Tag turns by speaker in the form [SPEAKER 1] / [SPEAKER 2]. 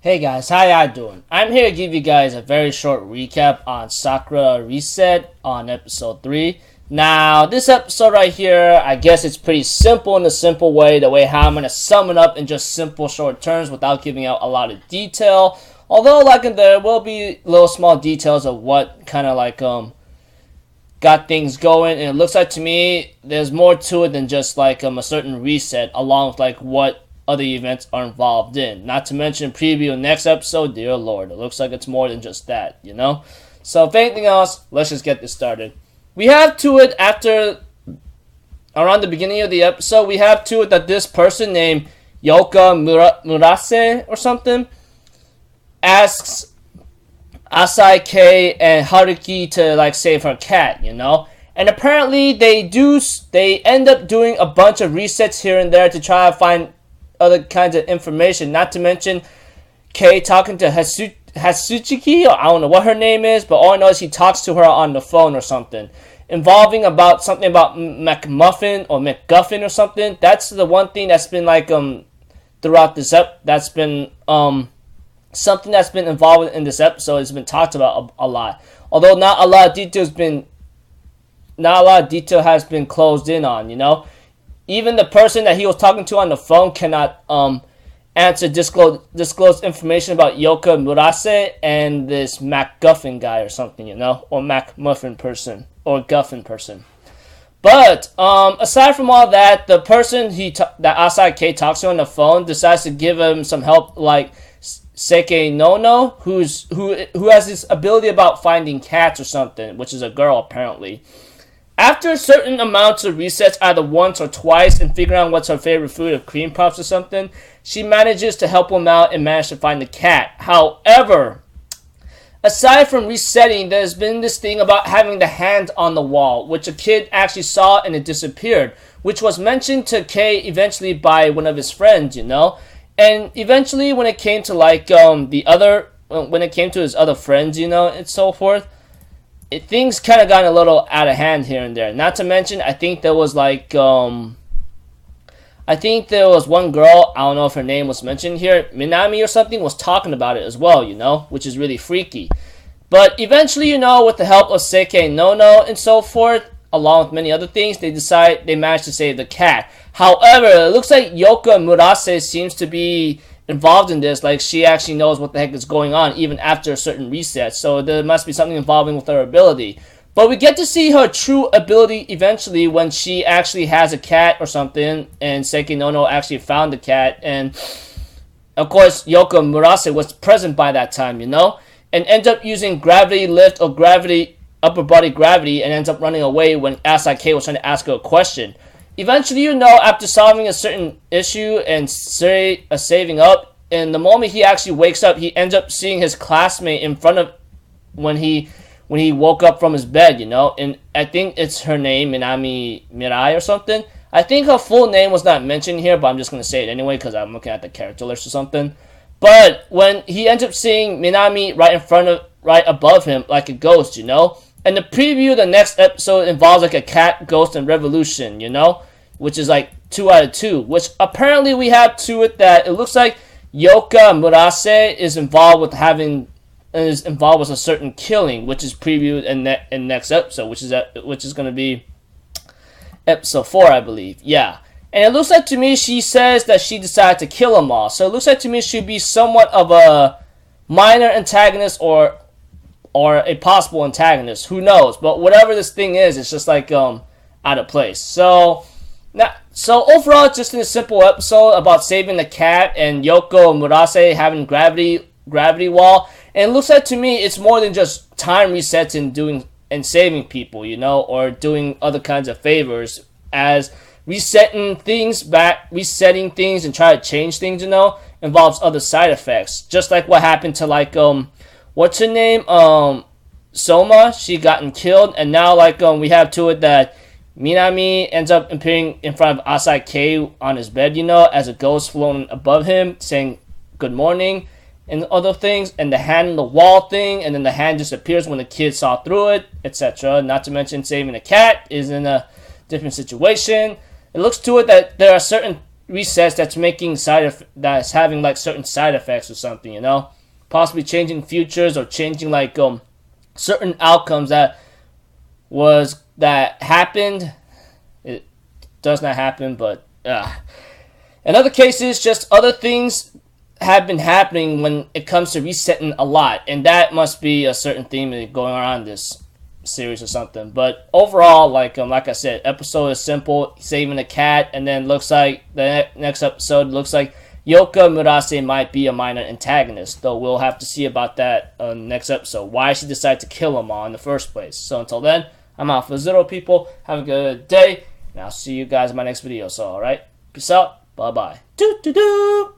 [SPEAKER 1] Hey guys, how y'all doing? I'm here to give you guys a very short recap on Sakurada Reset on episode 3. Now, this episode right here, I guess it's pretty simple in a simple way, the way how I'm going to sum it up in just simple short terms without giving out a lot of detail. Although, there will be little small details of what kind of got things going, and it looks like to me there's more to it than just a certain reset along with what other events are involved in. Not to mention preview next episode, dear lord, it looks like it's more than just that, So if anything else, let's just get this started. We have to it after, around the beginning of the episode, we have to it that this person named Yoka Murase or something asks Asai K and Haruki to save her cat, And apparently they end up doing a bunch of resets here and there to try to find other kinds of information, not to mention Kei talking to Hatsuchiki, or I don't know what her name is, but all I know is he talks to her on the phone or something, involving about something about McMuffin or McGuffin or something. That's the one thing that's been throughout this that's been something that's been involved in this episode has been talked about a lot. Although not a lot of detail has been closed in on, Even the person that he was talking to on the phone cannot disclose information about Yoka Murase and this MacGuffin guy or something, or MacMuffin person or Guffin person. But aside from all that, the person that Asai K talks to on the phone decides to give him some help, like Seke Nono, who has this ability about finding cats or something, which is a girl apparently. After certain amounts of resets, either once or twice, and figuring out what's her favorite food of cream puffs or something, she manages to help him out and manage to find the cat. However, aside from resetting, there's been this thing about having the hand on the wall, which a kid actually saw and it disappeared, which was mentioned to Kei eventually by one of his friends, And eventually, when it came to when it came to his other friends, and so forth, things kind of got a little out of hand here and there. Not to mention, I think there was one girl, I don't know if her name was mentioned here, Minami or something, was talking about it as well, which is really freaky. But eventually, with the help of Seke Nono and so forth, along with many other things, they managed to save the cat. However, it looks like Yoka Murase seems to be involved in this, she actually knows what the heck is going on even after a certain reset, so there must be something involving with her ability. But we get to see her true ability eventually when she actually has a cat or something, and Seki Nono actually found the cat, and of course Yoko Murase was present by that time, and ends up using gravity lift or upper body gravity, and ends up running away when Asai K was trying to ask her a question. Eventually, after solving a certain issue and saving up, and the moment he actually wakes up, he ends up seeing his classmate in front of when he woke up from his bed, And I think it's her name, Minami Mirai or something. I think her full name was not mentioned here, but I'm just gonna say it anyway because I'm looking at the character list or something. But when he ends up seeing Minami right above him, like a ghost, And the preview, the next episode involves a cat, ghost, and revolution, which is 2 out of 2. Which apparently we have to it that it looks like Yoka Murase is involved with a certain killing, which is previewed in next episode, which is going to be episode 4, I believe. Yeah. And it looks like to me she says that she decided to kill them all. So it looks like to me she'd be somewhat of a minor antagonist or a possible antagonist. Who knows? But whatever this thing is, it's just out of place. So overall, just in a simple episode about saving the cat and Yoko Murase having gravity wall. And it looks like to me it's more than just time resets and saving people, or doing other kinds of favors, as resetting things and try to change things, involves other side effects. Just like what happened to what's her name? Soma, she gotten killed, and now we have to it that Minami ends up appearing in front of Asai K on his bed, as a ghost floating above him, saying good morning and other things, and the hand on the wall thing, and then the hand disappears when the kid saw through it, etc. Not to mention saving a cat is in a different situation. It looks to it that there are certain resets that's having like certain side effects or something, you know, possibly changing futures or changing like certain outcomes that happened. It does not happen, but in other cases, just other things have been happening when it comes to resetting a lot, and that must be a certain theme going around this series or something. But overall, like I said, episode is simple, saving a cat, and then looks like the next episode looks like Yoka Murase might be a minor antagonist, though we'll have to see about that next episode, why she decided to kill him all in the first place. So until then, I'm Alpha Zero, people. Have a good day, and I'll see you guys in my next video. So alright, peace out, bye bye. Doo doo doo.